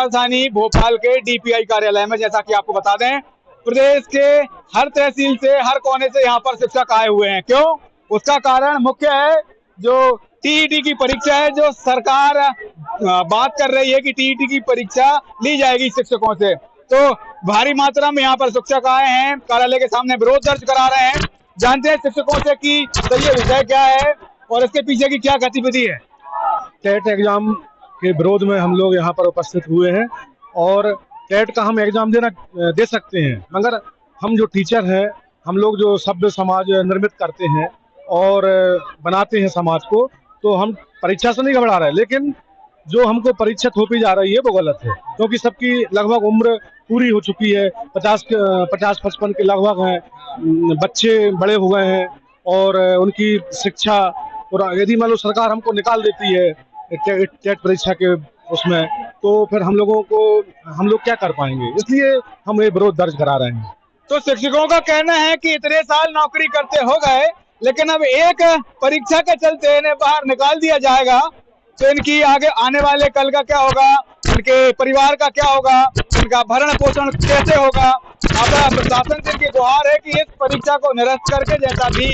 राजधानी भोपाल के डीपीआई कार्यालय में, जैसा कि आपको बता दें, प्रदेश के हर तहसील से, हर कोने से यहाँ पर शिक्षक आए हुए हैं। क्यों? उसका कारण मुख्य है जो टीईटी की परीक्षा है, जो सरकार बात कर रही है कि टीईटी की परीक्षा ली जाएगी शिक्षकों से। तो भारी मात्रा में यहाँ पर शिक्षक आए हैं, कार्यालय के सामने विरोध दर्ज करा रहे हैं। जानते हैं शिक्षकों से कि ये विषय क्या है और इसके पीछे की क्या गतिविधि है। टेट एग्जाम के विरोध में हम लोग यहाँ पर उपस्थित हुए हैं और टेट का हम एग्जाम दे सकते हैं, मगर हम जो टीचर हैं, हम लोग जो सभ्य समाज निर्मित करते हैं और बनाते हैं समाज को, तो हम परीक्षा से नहीं घबरा रहे। लेकिन जो हमको परीक्षा थोपी जा रही है वो गलत है, क्योंकि सबकी लगभग उम्र पूरी हो चुकी है, 50-55 के लगभग हैं, बच्चे बड़े हो गए हैं और उनकी शिक्षा, और यदि मान लो सरकार हमको निकाल देती है टेट परीक्षा के उसमें, तो फिर हम लोग क्या कर पाएंगे, इसलिए हम ये विरोध दर्ज करा रहे हैं। तो शिक्षकों का कहना है कि इतने साल नौकरी करते हो गए, लेकिन अब एक परीक्षा के चलते इन्हें बाहर निकाल दिया जाएगा, तो इनकी आगे आने वाले कल का क्या होगा, इनके परिवार का क्या होगा, इनका भरण पोषण कैसे होगा। अब प्रशासन से गुहार है कि इस परीक्षा को निरस्त करके, जैसा भी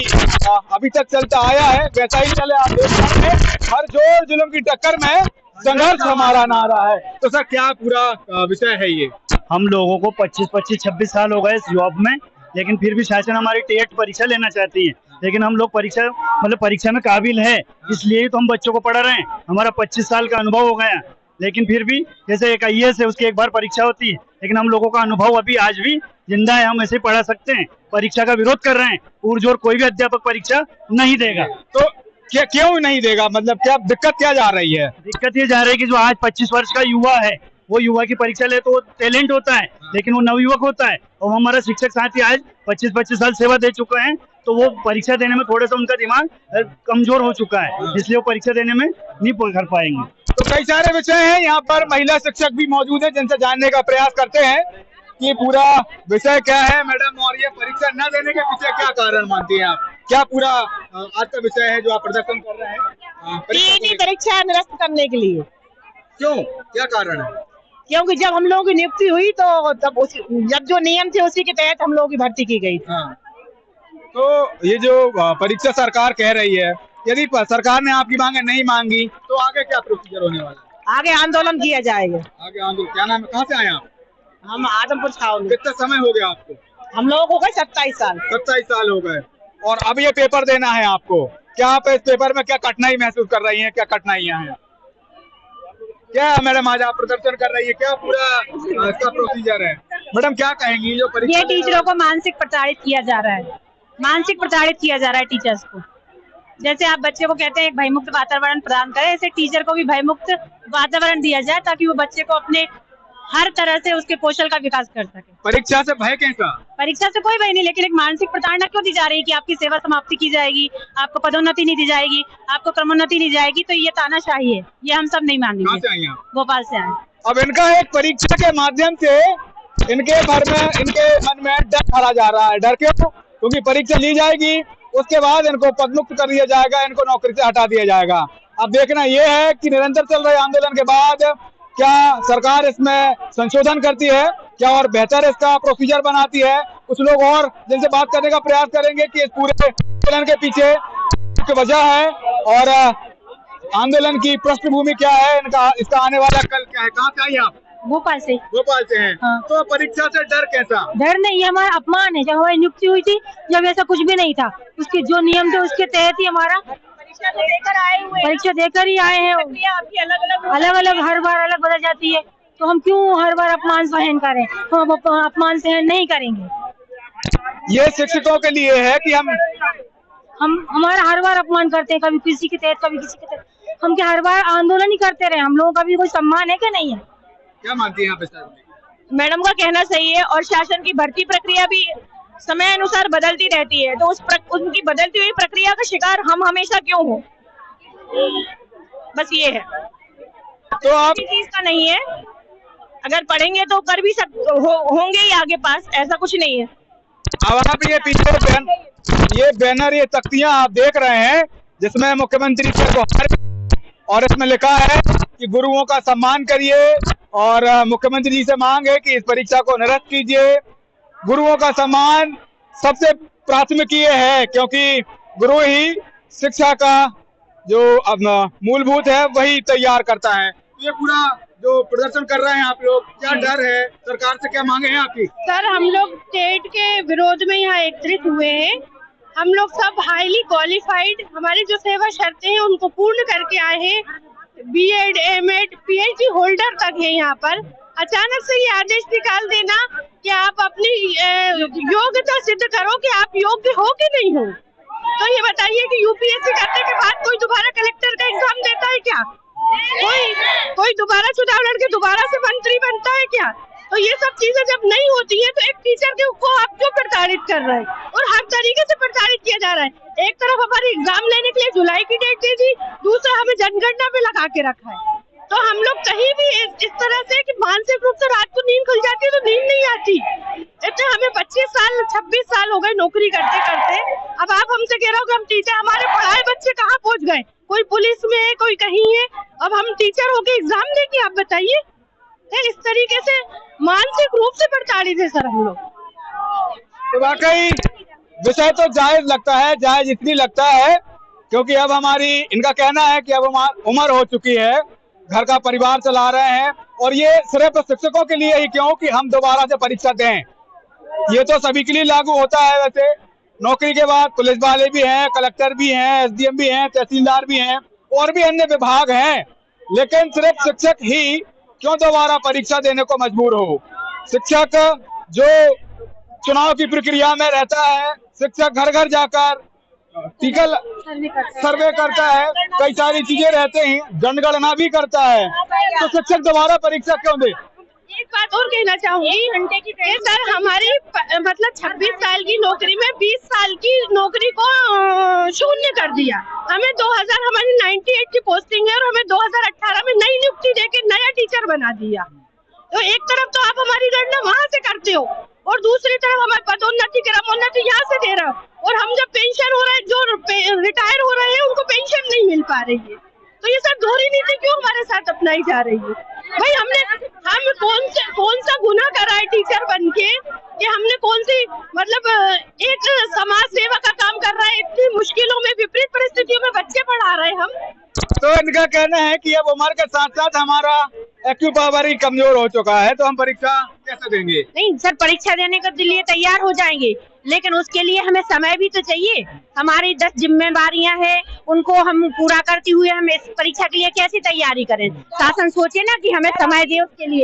अभी तक चलता आया है वैसा ही चले। आप देख रहे हैं हर जोर जुल्म की टक्कर में संघर्ष हमारा नारा है। तो सर क्या पूरा विषय है ये? हम लोगों को 25-26 साल हो गए इस जॉब में, लेकिन फिर भी शासन हमारी टेट परीक्षा लेना चाहती है, लेकिन हम लोग परीक्षा में काबिल है, इसलिए ही तो हम बच्चों को पढ़ा रहे हैं। हमारा 25 साल का अनुभव हो गया, लेकिन फिर भी जैसे एक IAS है, उसकी एक बार परीक्षा होती है, लेकिन हम लोगों का अनुभव अभी आज भी जिंदा है, हम ऐसे पढ़ा सकते हैं। परीक्षा का विरोध कर रहे हैं, पुरजोर कोई भी अध्यापक परीक्षा नहीं देगा। तो क्यों नहीं देगा? मतलब क्या दिक्कत क्या जा रही है? दिक्कत ये जा रही है कि जो आज 25 वर्ष का युवा है, वो युवा की परीक्षा ले तो टैलेंट होता है, लेकिन वो नवयुवक होता है। और हमारा शिक्षक साथी आज 25-25 साल सेवा दे चुके हैं, तो वो परीक्षा देने में थोड़ा सा उनका दिमाग कमजोर हो चुका है, इसलिए वो परीक्षा देने में नहीं कर पाएंगे। तो कई सारे विषय हैं, यहाँ पर महिला शिक्षक भी मौजूद है, जिनसे जानने का प्रयास करते हैं कि पूरा विषय क्या है। मैडम, और ये परीक्षा न देने के पीछे क्या कारण मानती हैं आप? क्या पूरा आज का विषय है जो आप प्रदर्शन कर रहे हैं? टीईटी परीक्षा निरस्त करने के लिए। क्यों? क्या कारण है? क्योंकि जब हम लोगों की नियुक्ति हुई तो जब जो नियम थे उसी के तहत हम लोगों की भर्ती की गई थी। तो ये जो परीक्षा सरकार कह रही है, यदि सरकार ने आपकी मांगे नहीं मांगी तो आगे क्या प्रोसीजर होने वाला है? आगे आंदोलन किया जाएगा। आगे आंदोलन? क्या नाम है, कहाँ से आए आप? हम आदमपुर छावनी। कितना समय हो गया आपको? हम लोगों को 27 साल। 27 साल हो गए, और अब ये पेपर देना है आपको। क्या आप इस पेपर में क्या कठिनाई महसूस कर रही हैं? क्या कठिनाइयां हैं? क्या मैडम आज आप प्रदर्शन कर रही है, क्या पूरा इसका प्रोसीजर है? मैडम क्या कहेंगी जो परीक्षा? ये टीचरों को मानसिक प्रताड़ित किया जा रहा है, मानसिक प्रताड़ित किया जा रहा है टीचर्स को। जैसे आप बच्चे को कहते हैं एक भयमुक्त वातावरण प्रदान करें, ऐसे टीचर को भी भयमुक्त वातावरण दिया जाए, ताकि वो बच्चे को अपने हर तरह से उसके कौशल का विकास कर सके। परीक्षा से भय कैसा? परीक्षा से कोई भय नहीं, लेकिन एक मानसिक प्रताड़ना क्यों दी जा रही है कि आपकी सेवा समाप्ति की जाएगी, आपको पदोन्नति नहीं दी जाएगी, आपको क्रमोन्नति नहीं जाएगी, तो ये तानाशाही है, ये हम सब नहीं मानेंगे। भोपाल से आए। अब इनका एक परीक्षा के माध्यम से इनके मन में डर भरा जा रहा है। डर क्यों? क्योंकि परीक्षा ली जाएगी, उसके बाद इनको पदमुक्त कर दिया जाएगा, इनको नौकरी से हटा दिया जाएगा। अब देखना यह है कि निरंतर चल रहे आंदोलन के बाद क्या सरकार इसमें संशोधन करती है, क्या और बेहतर इसका प्रोसीजर बनाती है। कुछ लोग और जिनसे बात करने का प्रयास करेंगे कि इस पूरे आंदोलन के पीछे क्या वजह है और आंदोलन की पृष्ठभूमि क्या है, इसका आने वाला कल क्या है। कहाँ से आई आप? भोपाल से। भोपाल से हैं। हाँ। तो परीक्षा से डर कैसा? डर नहीं, हमारा अपमान है। जब हमारी नियुक्ति हुई थी, जब ऐसा कुछ भी नहीं था, उसके जो नियम थे उसके तहत ही हमारा परीक्षा देकर ही आए हैं। अलग अलग हर बार अलग बदल जाती है, तो हम क्यों हर बार अपमान सहन करें? हम अपमान सहन नहीं करेंगे। ये शिक्षकों के लिए है कि हम हमारा हर बार अपमान करते हैं, कभी किसी के तहत कभी किसी के तहत। हम क्या हर बार आंदोलन ही करते रहे? हम लोगों का भी कोई सम्मान है कि नहीं है? क्या मानती हैं आप? मैडम का कहना सही है, और शासन की भर्ती प्रक्रिया भी समय अनुसार बदलती रहती है, तो उनकी बदलती हुई प्रक्रिया का शिकार हम हमेशा क्यों हो? बस ये है। तो आप चीज का नहीं है, अगर पढ़ेंगे तो कर भी होंगे ही आगे पास, ऐसा कुछ नहीं है। अब आप ये पीछे ये बैनर, ये तख्तियां आप देख रहे हैं, जिसमें मुख्यमंत्री से गुहार, और इसमें लिखा है कि गुरुओं का सम्मान करिए और मुख्यमंत्री जी से मांग है कि इस परीक्षा को निरस्त कीजिए। गुरुओं का सम्मान सबसे प्राथमिकीय है, क्योंकि गुरु ही शिक्षा का जो अपना मूलभूत है वही तैयार करता है। ये पूरा जो प्रदर्शन कर रहे हैं आप लोग, क्या डर है, सरकार से क्या मांगे हैं आपकी? सर, हम लोग टेट के विरोध में यहाँ एकत्रित हुए हैं। हम लोग सब हाईली क्वालिफाइड, हमारी जो सेवा शर्तें हैं उनको पूर्ण करके आए हैं। बीएड, एमएड, पीएचडी होल्डर तक है यहाँ पर। अचानक से ये आदेश निकाल देना कि आप अपनी योग्यता सिद्ध करो कि आप योग्य हो कि नहीं हो। तो ये बताइए कि यूपीएससी करने के बाद कोई दोबारा कलेक्टर का एग्जाम देता है क्या? कोई दोबारा चुनाव लड़के दोबारा से मंत्री बनता है क्या? तो ये सब चीजें जब नहीं होती है तो एक टीचर को आप क्यों प्रताड़ित कर रहे हैं? और हर तरीके से प्रताड़ित किया जा रहा है। एक तरफ हमारी एग्जाम लेने के लिए जुलाई की डेट दे दी, दूसरा हमें जनगणना पे लगा के रखा है। तो हम लोग कहीं भी इस तरह से कि मानसिक रूप से रात को नींद खुल जाती है तो नींद नहीं आती। इतने हमें 25 साल 26 साल हो गए नौकरी करते करते। अब आप हमसे कह रहे हो कि हम टीचर, हमारे पढ़ाए बच्चे कहाँ पहुँच गए? कोई पुलिस में है, कोई कहीं है। अब हम टीचर होके एग्जाम देंगे? आप बताइए। इस तरीके से मानसिक रूप से प्रताड़ित है सर हम लोग। तो वाकई विषय तो जायज लगता है, जायज इसलिए लगता है क्योंकि अब हमारी, इनका कहना है कि अब उम्र हो चुकी है, घर का परिवार चला रहे हैं, और ये सिर्फ शिक्षकों के लिए ही क्यों कि हम दोबारा से परीक्षा दें। ये तो सभी के लिए लागू होता है। वैसे नौकरी के बाद पुलिस वाले भी हैं, कलेक्टर भी हैं, एसडीएम भी हैं, तहसीलदार भी हैं, और भी अन्य विभाग हैं, लेकिन सिर्फ शिक्षक ही क्यों दोबारा परीक्षा देने को मजबूर हो। शिक्षक जो चुनाव की प्रक्रिया में रहता है, शिक्षक घर घर जाकर टिकल सर्वे करता है, कई सारी चीजें रहते हैं, जनगणना भी करता है, तो शिक्षक दोबारा परीक्षा क्यों दे? एक बात और कहना चाहूंगी, सर हमारी मतलब 26 साल की नौकरी में 20 साल की नौकरी को शून्य कर दिया। हमें 2000 हमारी 98 की पोस्टिंग है और हमें 2018 में नई नियुक्ति देके नया टीचर बना दिया। तो एक तरफ तो आप हमारी गणना वहाँ से करते हो और दूसरी तरफ हमें पदोन्नति क्रमोन्नति यहाँ से दे रहा हो, और हम जब पेंशन हो रहे हैं, जो रिटायर हो रहे हैं उनको पेंशन नहीं मिल पा रही है। तो ये सब दोहरी नीति क्यों हमारे साथ अपनाई जा रही है? भाई हम कौन सा गुनाह करा है टीचर बनके कि हमने कौन सी मतलब एक समाज सेवा का काम कर रहा है, इतनी मुश्किलों में विपरीत परिस्थितियों में बच्चे पढ़ा रहे हैं हम। तो इनका कहना है कि अब उम्र के साथ साथ हमारा एक्यू पावर ही कमजोर हो चुका है, तो हम परीक्षा कैसे देंगे? नहीं सर, परीक्षा देने के लिए तैयार हो जाएंगे, लेकिन उसके लिए हमें समय भी तो चाहिए। हमारी 10 जिम्मेदारियां हैं, उनको हम पूरा करते हुए हम इस परीक्षा के लिए कैसे तैयारी करें? शासन सोचे ना कि हमें समय दे उसके लिए।